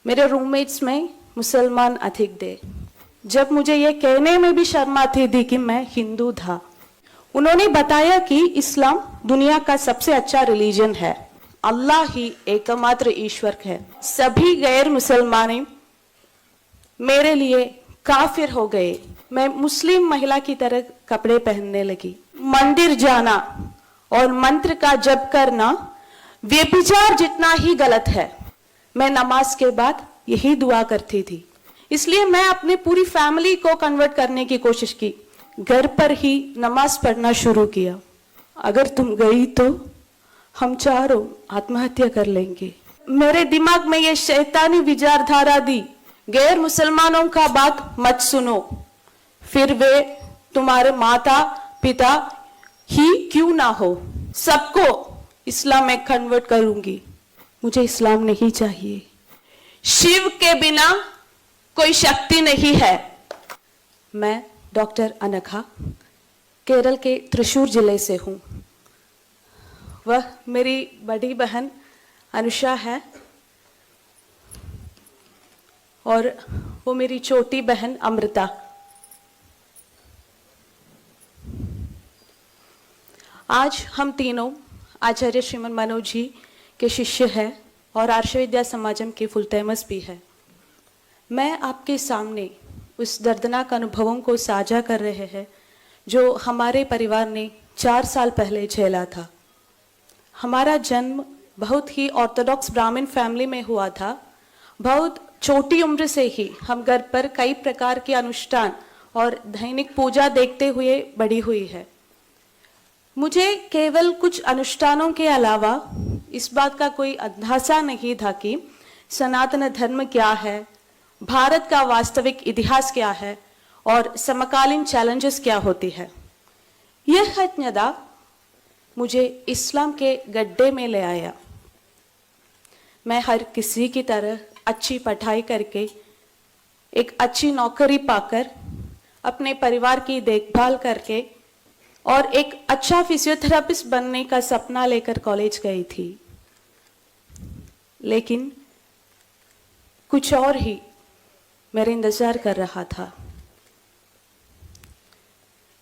मेरे रूममेट्स में मुसलमान अधिक थे। जब मुझे ये कहने में भी शर्म आती थी कि मैं हिंदू था। उन्होंने बताया कि इस्लाम दुनिया का सबसे अच्छा रिलीजन है, अल्लाह ही एकमात्र ईश्वर है। सभी गैर मुसलमान मेरे लिए काफिर हो गए। मैं मुस्लिम महिला की तरह कपड़े पहनने लगी। मंदिर जाना और मंत्र का जप करना व्यभिचार जितना ही गलत है। मैं नमाज के बाद यही दुआ करती थी। इसलिए मैं अपनी पूरी फैमिली को कन्वर्ट करने की कोशिश की। घर पर ही नमाज पढ़ना शुरू किया। अगर तुम गई तो हम चारों आत्महत्या कर लेंगे। मेरे दिमाग में ये शैतानी विचारधारा दी, गैर मुसलमानों का बात मत सुनो, फिर वे तुम्हारे माता पिता ही क्यों ना हो, सबको इस्लाम में कन्वर्ट करूंगी। मुझे इस्लाम नहीं चाहिए। शिव के बिना कोई शक्ति नहीं है। मैं डॉक्टर अनघा केरल के त्रिशूर जिले से हूँ। वह मेरी बड़ी बहन अनुषा है और वो मेरी छोटी बहन अमृता। आज हम तीनों आचार्य श्रीमन मनोज जी के शिष्य हैं और आर्ष विद्या समाजम के फुल टाइमर्स भी है। मैं आपके सामने उस दर्दनाक अनुभवों को साझा कर रहे हैं जो हमारे परिवार ने 4 साल पहले झेला था। हमारा जन्म बहुत ही ऑर्थोडॉक्स ब्राह्मण फैमिली में हुआ था। बहुत छोटी उम्र से ही हम घर पर कई प्रकार के अनुष्ठान और दैनिक पूजा देखते हुए बड़ी हुई है। मुझे केवल कुछ अनुष्ठानों के अलावा इस बात का कोई अंदाजा नहीं था कि सनातन धर्म क्या है, भारत का वास्तविक इतिहास क्या है और समकालीन चैलेंजेस क्या होती है। यह अज्ञाता मुझे इस्लाम के गड्ढे में ले आया। मैं हर किसी की तरह अच्छी पढ़ाई करके एक अच्छी नौकरी पाकर अपने परिवार की देखभाल करके और एक अच्छा फिजियोथेरेपिस्ट बनने का सपना लेकर कॉलेज गई थी। लेकिन कुछ और ही मेरे इंतजार कर रहा था।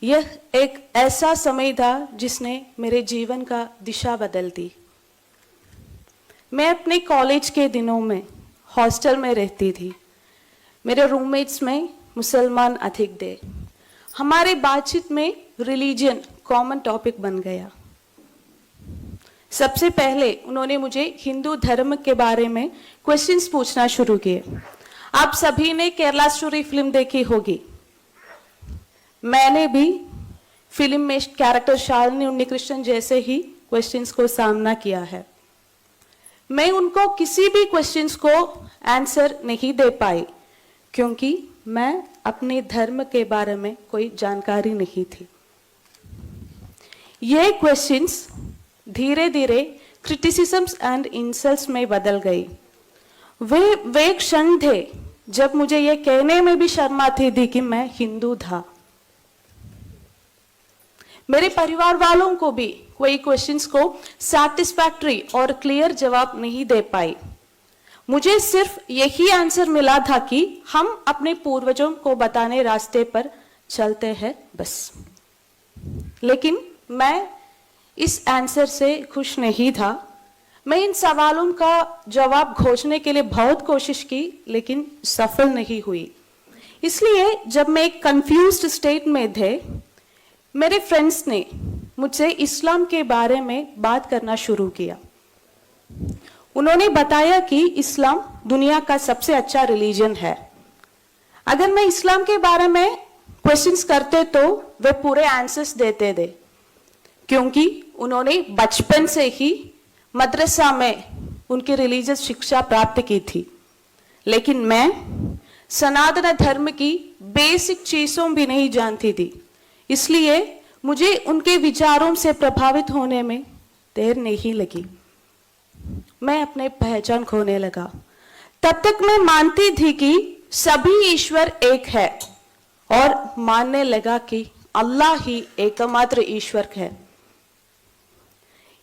यह एक ऐसा समय था जिसने मेरे जीवन का दिशा बदल दी। मैं अपने कॉलेज के दिनों में हॉस्टल में रहती थी। मेरे रूममेट्स में मुसलमान अधिक थे। हमारे बातचीत में रिलीजन कॉमन टॉपिक बन गया। सबसे पहले उन्होंने मुझे हिंदू धर्म के बारे में क्वेश्चंस पूछना शुरू किए। आप सभी ने केरला स्टोरी फिल्म देखी होगी। मैंने भी फिल्म में कैरेक्टर शालिनी उन्नीकृष्णन जैसे ही क्वेश्चंस को सामना किया है। मैं उनको किसी भी क्वेश्चंस को आंसर नहीं दे पाई क्योंकि मैं अपने धर्म के बारे में कोई जानकारी नहीं थी। ये क्वेश्चंस धीरे धीरे क्रिटिसिज्म्स एंड इंसल्ट्स में बदल गई। वे क्षण थे जब मुझे ये कहने में भी शर्म आती थी कि मैं हिंदू था। मेरे परिवार वालों को भी कोई क्वेश्चंस को सैटिस्फैक्टरी और क्लियर जवाब नहीं दे पाई। मुझे सिर्फ यही आंसर मिला था कि हम अपने पूर्वजों को बताने रास्ते पर चलते हैं बस। लेकिन मैं इस आंसर से खुश नहीं था। मैं इन सवालों का जवाब खोजने के लिए बहुत कोशिश की लेकिन सफल नहीं हुई। इसलिए जब मैं एक कंफ्यूज्ड स्टेट में थे, मेरे फ्रेंड्स ने मुझसे इस्लाम के बारे में बात करना शुरू किया। उन्होंने बताया कि इस्लाम दुनिया का सबसे अच्छा रिलीजन है। अगर मैं इस्लाम के बारे में क्वेश्चंस करते तो वे पूरे आंसर्स देते थे क्योंकि उन्होंने बचपन से ही मदरसा में उनकी रिलीजियस शिक्षा प्राप्त की थी। लेकिन मैं सनातन धर्म की बेसिक चीजों भी नहीं जानती थी। इसलिए मुझे उनके विचारों से प्रभावित होने में देर नहीं लगी। मैं अपने पहचान खोने लगा। तब तक मैं मानती थी कि सभी ईश्वर एक है और मानने लगा कि अल्लाह ही एकमात्र ईश्वर है।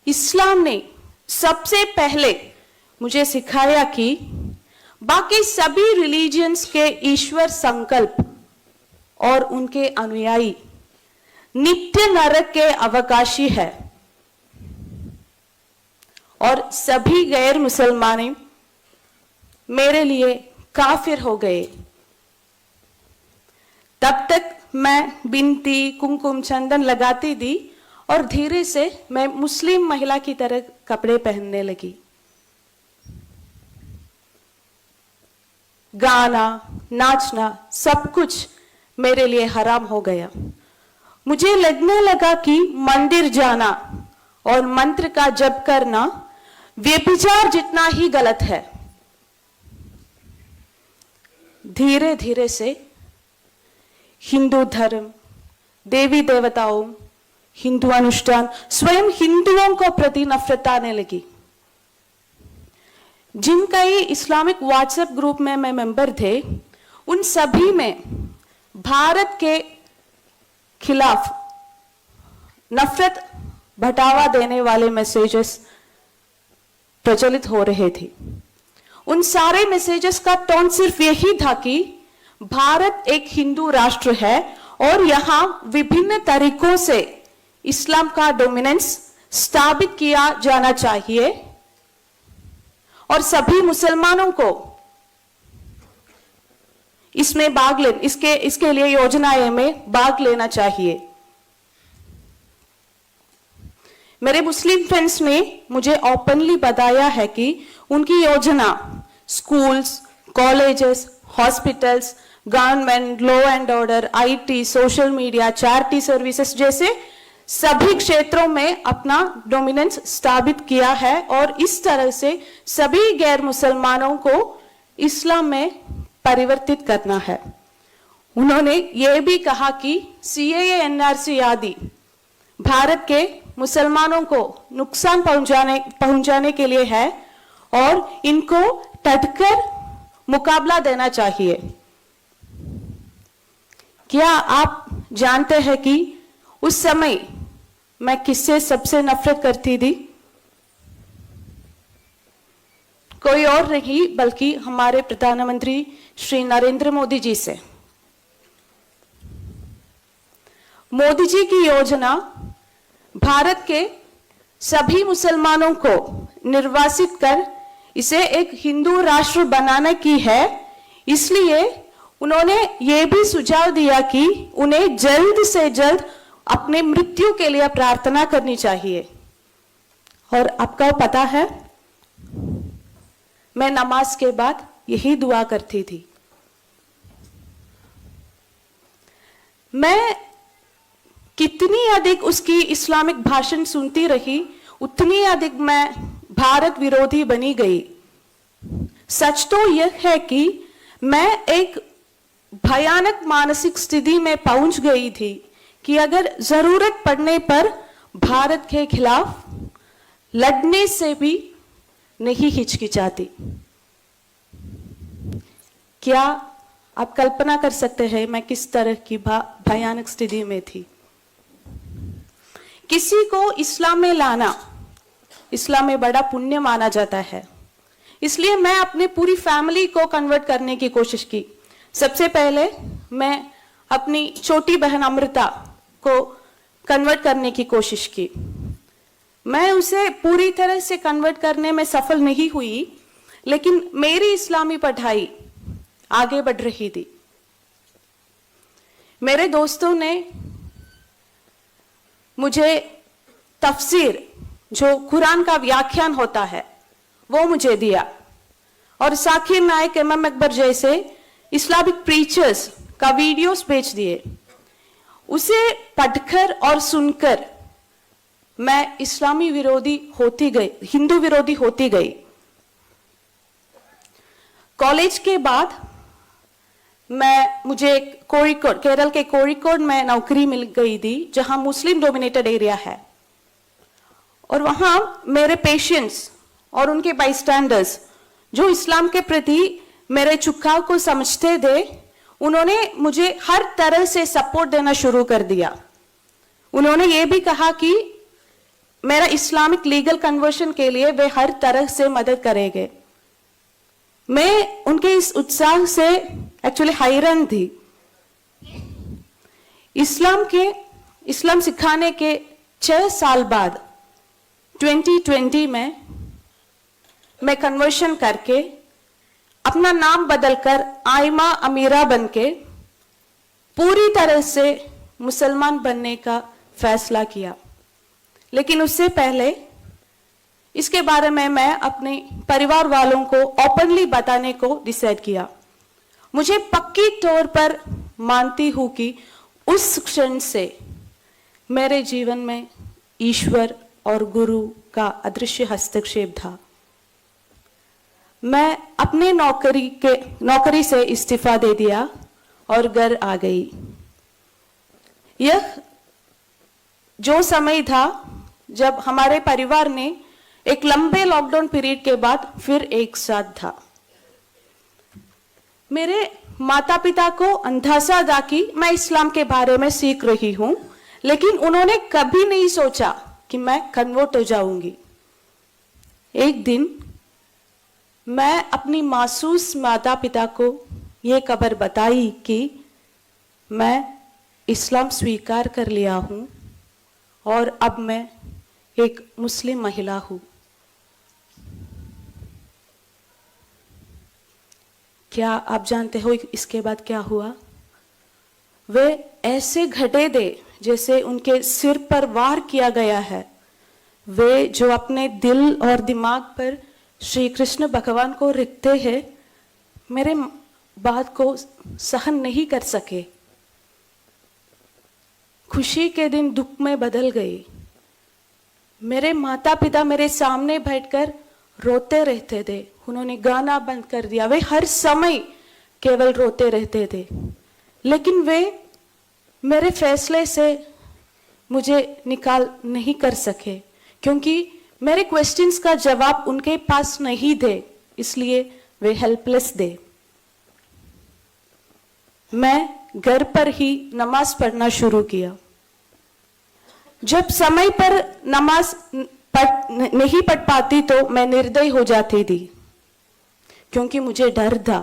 इस्लाम ने सबसे पहले मुझे सिखाया कि बाकी सभी रिलीजियंस के ईश्वर संकल्प और उनके अनुयायी नित्य नरक के अवकाशी है और सभी गैर मुसलमान मेरे लिए काफिर हो गए। तब तक मैं बिनती, कुमकुम, चंदन लगाती थी और धीरे से मैं मुस्लिम महिला की तरह कपड़े पहनने लगी। गाना, नाचना, सब कुछ मेरे लिए हराम हो गया। मुझे लगने लगा कि मंदिर जाना और मंत्र का जप करना व्यभिचार जितना ही गलत है। धीरे धीरे से हिंदू धर्म, देवी देवताओं, हिंदू अनुष्ठान, स्वयं हिंदुओं को प्रति नफरत आने लगी। जिन कई इस्लामिक व्हाट्सएप ग्रुप में मैं मेंबर थे, उन सभी में भारत के खिलाफ नफरत बढ़ावा देने वाले मैसेजेस प्रचलित हो रहे थे। उन सारे मैसेजेस का टोन सिर्फ यही था कि भारत एक हिंदू राष्ट्र है और यहां विभिन्न तरीकों से इस्लाम का डोमिनेंस स्थापित किया जाना चाहिए और सभी मुसलमानों को इसमें भाग ले इसके लिए योजनाएं में भाग लेना चाहिए। मेरे मुस्लिम फ्रेंड्स ने मुझे ओपनली बताया है कि उनकी योजना schools, colleges, hospitals, government, law and order, IT, social media, charity services जैसे सभी क्षेत्रों में अपना डोमिनेंस स्थापित किया है और इस तरह से सभी गैर मुसलमानों को इस्लाम में परिवर्तित करना है। उन्होंने ये भी कहा कि सीएए, एनआरसी आदि भारत के मुसलमानों को नुकसान पहुंचाने के लिए है और इनको डटकर मुकाबला देना चाहिए। क्या आप जानते हैं कि उस समय मैं किससे सबसे नफरत करती थी? कोई और नहीं बल्कि हमारे प्रधानमंत्री श्री नरेंद्र मोदी जी से। मोदी जी की योजना भारत के सभी मुसलमानों को निर्वासित कर इसे एक हिंदू राष्ट्र बनाने की है। इसलिए उन्होंने ये भी सुझाव दिया कि उन्हें जल्द से जल्द अपने मृत्यु के लिए प्रार्थना करनी चाहिए। और आपको पता है, मैं नमाज के बाद यही दुआ करती थी। मैं कितनी अधिक उसकी इस्लामिक भाषण सुनती रही, उतनी अधिक मैं भारत विरोधी बनी गई। सच तो यह है कि मैं एक भयानक मानसिक स्थिति में पहुंच गई थी कि अगर जरूरत पड़ने पर भारत के खिलाफ लड़ने से भी नहीं हिचकिचाती। क्या आप कल्पना कर सकते हैं मैं किस तरह की भयानक स्थिति में थी? किसी को इस्लाम में लाना इस्लाम में बड़ा पुण्य माना जाता है, इसलिए मैं अपने पूरी फैमिली को कन्वर्ट करने की कोशिश की। सबसे पहले मैं अपनी छोटी बहन अमृता को कन्वर्ट करने की कोशिश की। मैं उसे पूरी तरह से कन्वर्ट करने में सफल नहीं हुई, लेकिन मेरी इस्लामी पढ़ाई आगे बढ़ रही थी। मेरे दोस्तों ने मुझे तफसीर, जो कुरान का व्याख्यान होता है, वो मुझे दिया और साकिर नायक, इमाम अकबर जैसे इस्लामिक प्रीचर्स का वीडियोस भेज दिए। उसे पढ़कर और सुनकर मैं इस्लामी विरोधी होती गई, हिंदू विरोधी होती गई। कॉलेज के बाद मुझे कोड़िकोड, केरल के कोड़िकोड में नौकरी मिल गई थी, जहां मुस्लिम डोमिनेटेड एरिया है। और वहां मेरे पेशेंट्स और उनके बाईस्टैंडर्स जो इस्लाम के प्रति मेरे झुकाव को समझते थे, उन्होंने मुझे हर तरह से सपोर्ट देना शुरू कर दिया। उन्होंने ये भी कहा कि मेरा इस्लामिक लीगल कन्वर्शन के लिए वे हर तरह से मदद करेंगे। मैं उनके इस उत्साह से एक्चुअली हैरान थी। इस्लाम सिखाने के 6 साल बाद 2020 में मैं कन्वर्शन करके अपना नाम बदलकर आयमा अमीरा बनके पूरी तरह से मुसलमान बनने का फैसला किया। लेकिन उससे पहले इसके बारे में मैं अपने परिवार वालों को ओपनली बताने को डिसाइड किया। मुझे पक्की तौर पर मानती हूं कि उस क्षण से मेरे जीवन में ईश्वर और गुरु का अदृश्य हस्तक्षेप था। मैं अपने नौकरी से इस्तीफा दे दिया और घर आ गई। यह जो समय था जब हमारे परिवार ने एक लंबे लॉकडाउन पीरियड के बाद फिर एक साथ था। मेरे माता पिता को अंदाजा था कि मैं इस्लाम के बारे में सीख रही हूं, लेकिन उन्होंने कभी नहीं सोचा कि मैं कन्वर्ट हो जाऊंगी। एक दिन मैं अपनी मासूस माता पिता को यह खबर बताई कि मैं इस्लाम स्वीकार कर लिया हूं और अब मैं एक मुस्लिम महिला हूं। क्या आप जानते हो इसके बाद क्या हुआ? वे ऐसे घटे थे जैसे उनके सिर पर वार किया गया है। वे जो अपने दिल और दिमाग पर श्री कृष्ण भगवान को रखते हैं, मेरे बात को सहन नहीं कर सके। खुशी के दिन दुख में बदल गई। मेरे माता पिता मेरे सामने बैठकर रोते रहते थे। उन्होंने गाना बंद कर दिया। वे हर समय केवल रोते रहते थे, लेकिन वे मेरे फैसले से मुझे निकाल नहीं कर सके, क्योंकि मेरे क्वेश्चंस का जवाब उनके पास नहीं थे, इसलिए वे हेल्पलेस थे। मैं घर पर ही नमाज पढ़ना शुरू किया। जब समय पर नमाज नहीं पढ़ पाती तो मैं निर्दयी हो जाती थी, क्योंकि मुझे डर था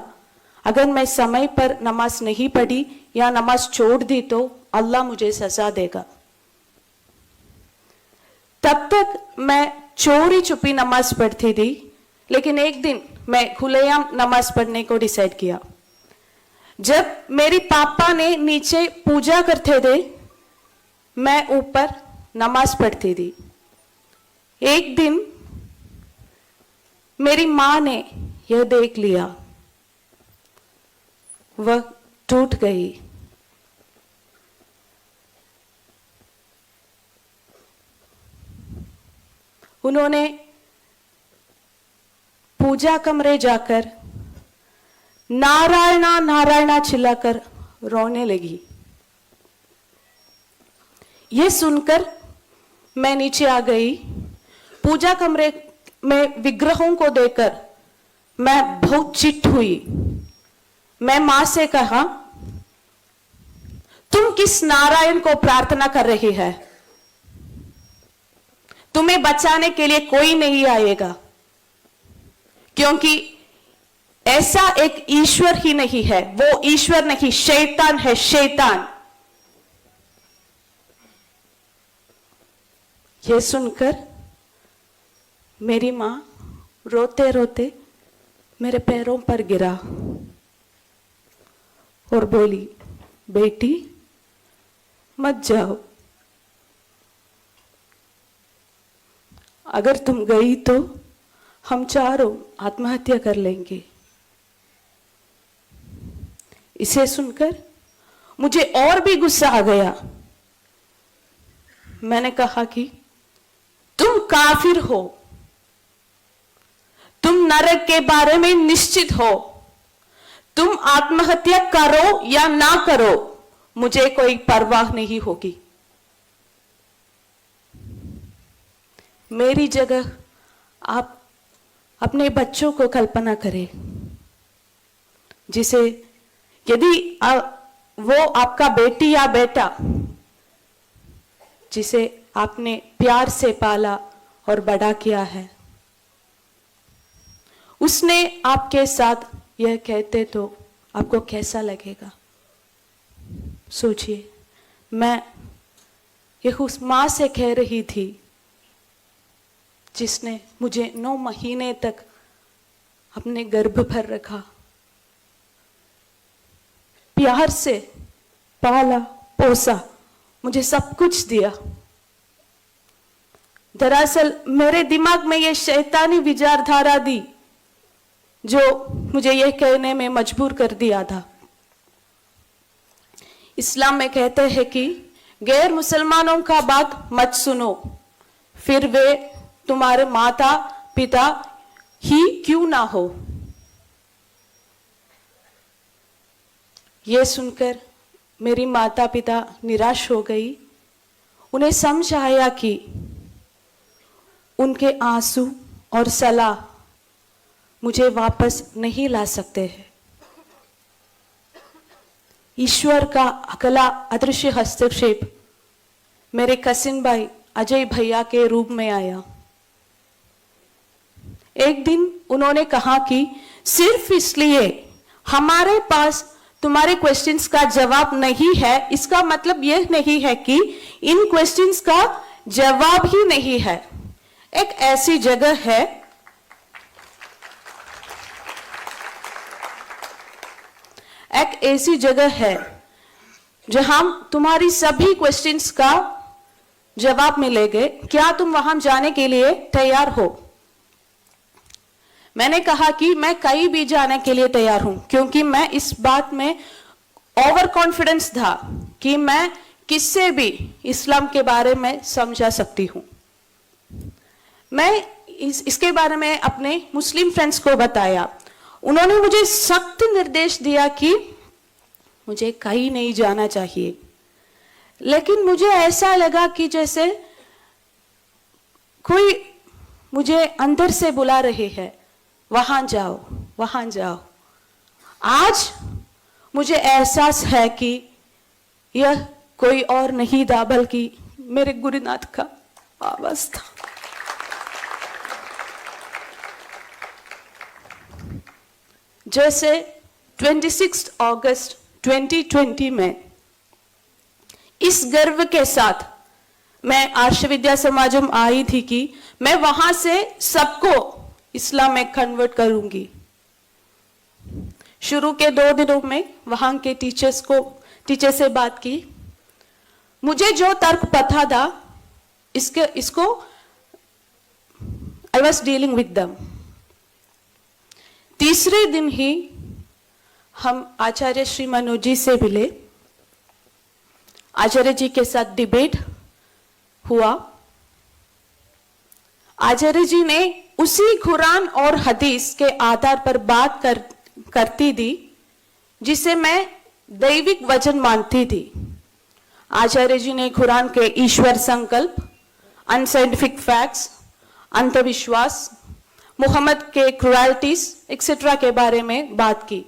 अगर मैं समय पर नमाज नहीं पढ़ी या नमाज छोड़ दी तो अल्लाह मुझे सजा देगा। तब तक मैं चोरी छुपी नमाज पढ़ती थी, लेकिन एक दिन मैं खुलेआम नमाज पढ़ने को डिसाइड किया। जब मेरी पापा ने नीचे पूजा करते थे, मैं ऊपर नमाज पढ़ती थी। एक दिन मेरी मां ने यह देख लिया। वह टूट गई। उन्होंने पूजा कमरे जाकर नारायणा नारायणा चिल्लाकर रोने लगी। यह सुनकर मैं नीचे आ गई। पूजा कमरे में विग्रहों को देखकर मैं बहुत चिढ़ हुई। मैं मां से कहा, तुम किस नारायण को प्रार्थना कर रही है? तुम्हें बचाने के लिए कोई नहीं आएगा, क्योंकि ऐसा एक ईश्वर ही नहीं है। वो ईश्वर नहीं, शैतान है, शैतान। यह सुनकर मेरी मां रोते रोते मेरे पैरों पर गिरा और बोली, बेटी मत जाओ। अगर तुम गई तो हम चारों आत्महत्या कर लेंगे। इसे सुनकर मुझे और भी गुस्सा आ गया। मैंने कहा कि तुम काफिर हो, तुम नरक के बारे में निश्चित हो। तुम आत्महत्या करो या ना करो, मुझे कोई परवाह नहीं होगी। मेरी जगह आप अपने बच्चों को कल्पना करें, जिसे यदि वो आपका बेटी या बेटा जिसे आपने प्यार से पाला और बड़ा किया है, उसने आपके साथ यह कहते तो आपको कैसा लगेगा? सोचिए, मैं यह उस माँ से कह रही थी जिसने मुझे 9 महीने तक अपने गर्भ पर रखा, प्यार से पाला पोसा, मुझे सब कुछ दिया। दरअसल मेरे दिमाग में ये शैतानी विचारधारा दी जो मुझे यह कहने में मजबूर कर दिया था। इस्लाम में कहते हैं कि गैर मुसलमानों का बात मत सुनो, फिर वे तुम्हारे माता पिता ही क्यों ना हो। यह सुनकर मेरी माता पिता निराश हो गई। उन्हें समझ आया कि उनके आंसू और सलाह मुझे वापस नहीं ला सकते हैं। ईश्वर का अगला अदृश्य हस्तक्षेप मेरे कसिन भाई अजय भैया के रूप में आया। एक दिन उन्होंने कहा कि सिर्फ इसलिए हमारे पास तुम्हारे क्वेश्चंस का जवाब नहीं है, इसका मतलब यह नहीं है कि इन क्वेश्चंस का जवाब ही नहीं है। एक ऐसी जगह है जहां तुम्हारी सभी क्वेश्चंस का जवाब मिलेंगे। क्या तुम वहां जाने के लिए तैयार हो? मैंने कहा कि मैं कहीं भी जाने के लिए तैयार हूं, क्योंकि मैं इस बात में ओवर कॉन्फिडेंस था कि मैं किससे भी इस्लाम के बारे में समझा सकती हूं। मैं इसके बारे में अपने मुस्लिम फ्रेंड्स को बताया। उन्होंने मुझे सख्त निर्देश दिया कि मुझे कहीं नहीं जाना चाहिए, लेकिन मुझे ऐसा लगा कि जैसे कोई मुझे अंदर से बुला रहे है, वहां जाओ, वहां जाओ। आज मुझे एहसास है कि यह कोई और नहीं था बल्कि मेरे गुरुनाथ का आवाज था। जैसे 26 अगस्त 2020 में इस गर्व के साथ मैं आर्ष विद्या समाजम आई थी कि मैं वहां से सबको इस्लाम में कन्वर्ट करूंगी। शुरू के 2 दिनों में वहां के टीचर से बात की। मुझे जो तर्क पता था इसको I was dealing with them. तीसरे दिन ही हम आचार्य श्री मनोज जी से मिले। आचार्य जी के साथ डिबेट हुआ। आचार्य जी ने उसी कुरान और हदीस के आधार पर बात करती थी जिसे मैं दैविक वचन मानती थी। आचार्य जी ने कुरान के ईश्वर संकल्प, अनसाइंटिफिक फैक्ट्स, अंधविश्वास, मोहम्मद के क्रुएल्टीज एक्सेट्रा के बारे में बात की।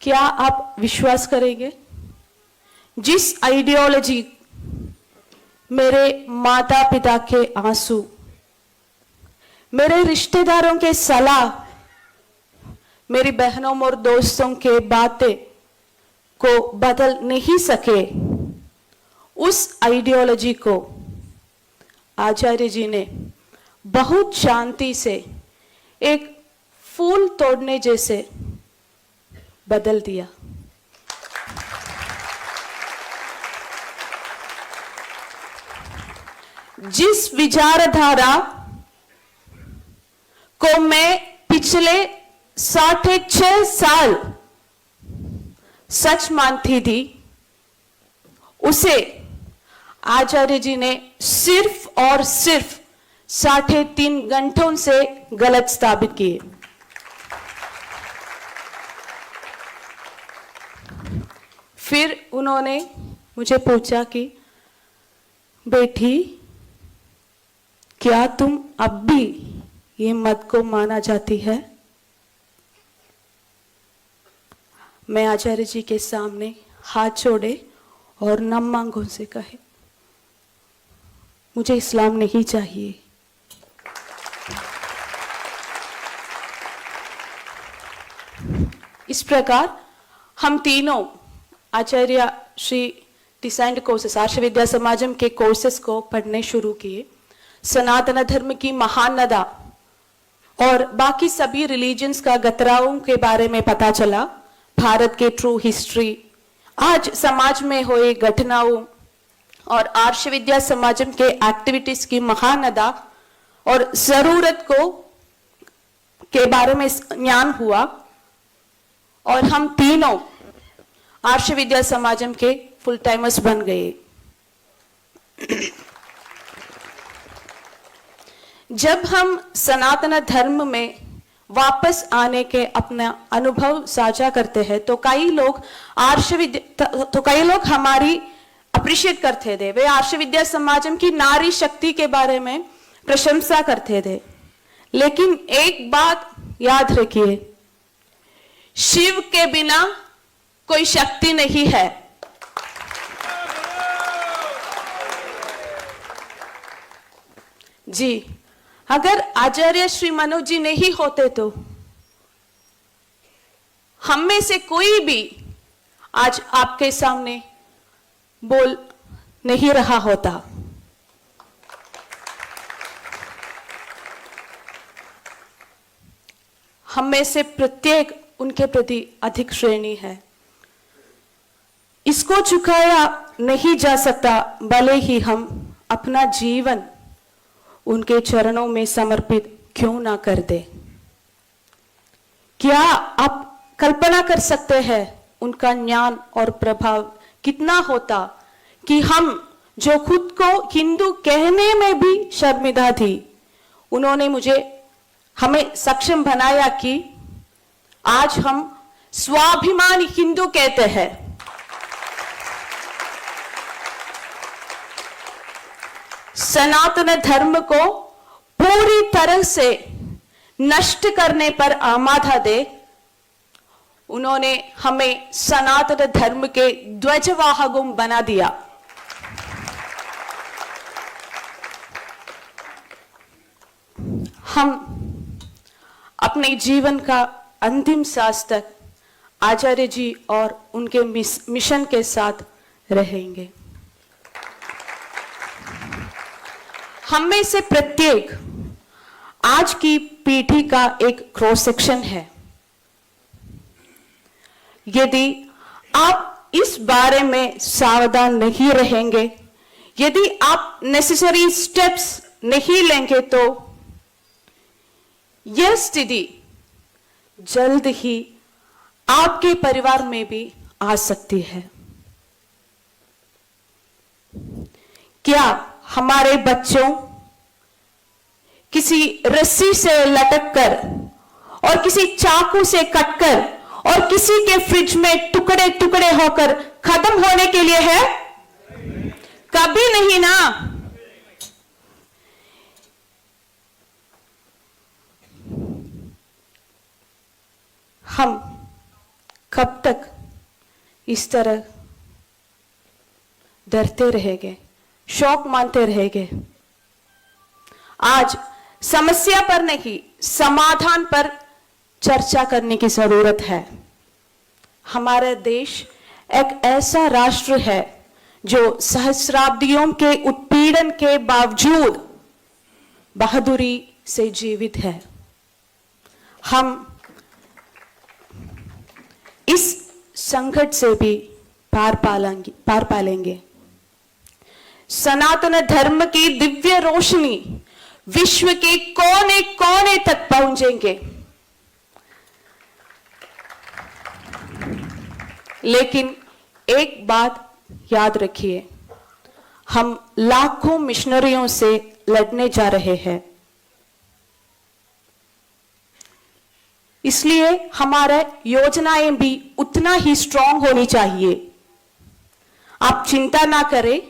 क्या आप विश्वास करेंगे, जिस आइडियोलॉजी मेरे माता पिता के आंसू, मेरे रिश्तेदारों के सलाह, मेरी बहनों और दोस्तों के बातें को बदल नहीं सके, उस आइडियोलॉजी को आचार्य जी ने बहुत शांति से एक फूल तोड़ने जैसे बदल दिया। जिस विचारधारा को मैं पिछले 6.5 साल सच मानती थी, उसे आचार्य जी ने सिर्फ और सिर्फ 3.5 घंटों से गलत साबित किए। फिर उन्होंने मुझे पूछा कि बेटी, क्या तुम अब भी ये मत को माना जाती है? मैं आचार्य जी के सामने हाथ जोड़े और नम आंखों से कहे, मुझे इस्लाम नहीं चाहिए। इस प्रकार हम तीनों आचार्य श्री डिसाइंड कोर्सेस आर्ष विद्या समाजम के कोर्सेस को पढ़ने शुरू किए। सनातन धर्म की महानदा और बाकी सभी रिलीजन्स का गतराओं के बारे में पता चला, भारत के ट्रू हिस्ट्री, आज समाज में हुए घटनाओं और आर्ष विद्या समाजम के एक्टिविटीज की महानदा और जरूरत को के बारे में ज्ञान हुआ और हम तीनों आर्ष विद्या समाजम के फुल टाइमर्स बन गए। जब हम सनातन धर्म में वापस आने के अपना अनुभव साझा करते हैं तो कई लोग हमारी अप्रिशिएट करते थे। वे आर्ष विद्या समाजम की नारी शक्ति के बारे में प्रशंसा करते थे। लेकिन एक बात याद रखिए, शिव के बिना कोई शक्ति नहीं है। जी, अगर आचार्य श्री मनोज जी नहीं होते तो हम में से कोई भी आज आपके सामने बोल नहीं रहा होता। हम में से प्रत्येक उनके प्रति अधिक श्रेणी है। इसको चुकाया नहीं जा सकता, भले ही हम अपना जीवन उनके चरणों में समर्पित क्यों ना कर दे। क्या आप कल्पना कर सकते हैं उनका ज्ञान और प्रभाव कितना होता कि हम जो खुद को हिंदू कहने में भी शर्मिंदा थी, उन्होंने हमें सक्षम बनाया कि आज हम स्वाभिमानी हिंदू कहते हैं। सनातन धर्म को पूरी तरह से नष्ट करने पर आमादा दे उन्होंने हमें सनातन धर्म के ध्वजवाहकों बना दिया। हम अपने जीवन का अंतिम सांस तक आचार्य जी और उनके मिशन के साथ रहेंगे। हम में से प्रत्येक आज की पीढ़ी का एक क्रॉस सेक्शन है। यदि आप इस बारे में सावधान नहीं रहेंगे, यदि आप नेसेसरी स्टेप्स नहीं लेंगे तो यह स्थिति जल्द ही आपके परिवार में भी आ सकती है। क्या हमारे बच्चों किसी रस्सी से लटककर और किसी चाकू से कटकर और किसी के फ्रिज में टुकड़े टुकड़े होकर खत्म होने के लिए है? कभी नहीं ना। हम कब तक इस तरह डरते रहेंगे, शौक मानते रहेंगे? आज समस्या पर नहीं, समाधान पर चर्चा करने की जरूरत है। हमारा देश एक ऐसा राष्ट्र है जो सहस्राब्दियों के उत्पीड़न के बावजूद बहादुरी से जीवित है। हम इस संकट से भी पार पालेंगे। सनातन धर्म की दिव्य रोशनी विश्व के कोने कोने तक पहुंचेंगे। लेकिन एक बात याद रखिए, हम लाखों मिशनरियों से लड़ने जा रहे हैं। इसलिए हमारे योजनाएं भी उतना ही स्ट्रांग होनी चाहिए। आप चिंता ना करें,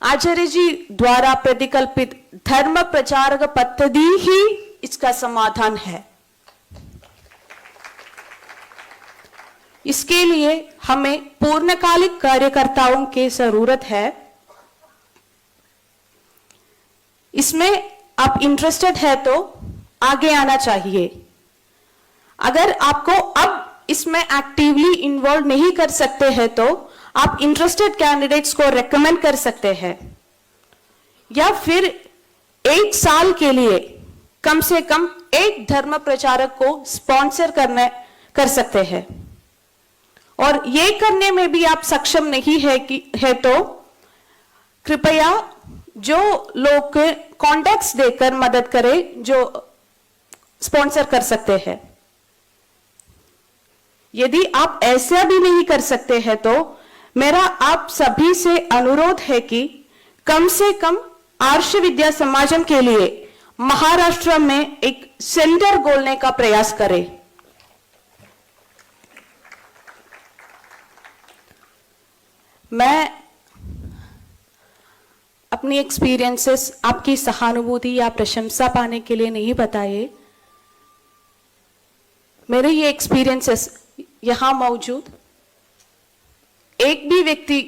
आचार्य जी द्वारा प्रतिकल्पित धर्म प्रचारक पद्धति ही इसका समाधान है। इसके लिए हमें पूर्णकालिक कार्यकर्ताओं की जरूरत है। इसमें आप इंटरेस्टेड है तो आगे आना चाहिए। अगर आपको अब इसमें एक्टिवली इन्वॉल्व नहीं कर सकते हैं तो आप इंटरेस्टेड कैंडिडेट्स को रेकमेंड कर सकते हैं, या फिर 1 साल के लिए कम से कम एक धर्म प्रचारक को स्पॉन्सर कर सकते हैं। और ये करने में भी आप सक्षम नहीं है तो कृपया जो लोग कॉन्टैक्ट्स देकर मदद करें जो स्पॉन्सर कर सकते हैं। यदि आप ऐसा भी नहीं कर सकते हैं तो मेरा आप सभी से अनुरोध है कि कम से कम आर्ष विद्या समाजम के लिए महाराष्ट्र में एक सेंटर खोलने का प्रयास करें। मैं अपनी एक्सपीरियंसेस आपकी सहानुभूति या प्रशंसा पाने के लिए नहीं बताए। मेरे ये एक्सपीरियंसेस यहां मौजूद एक भी व्यक्ति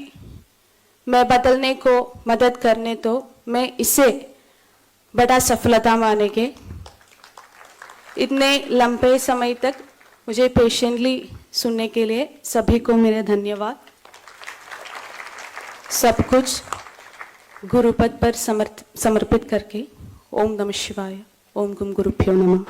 मैं बदलने को मदद करने तो मैं इसे बड़ा सफलता मानेंगे। इतने लंबे समय तक मुझे पेशेंटली सुनने के लिए सभी को मेरे धन्यवाद। सब कुछ गुरुपद पर समर्पित करके ओम नमः शिवाय, ओम गुम गुरुभ्यो नमः।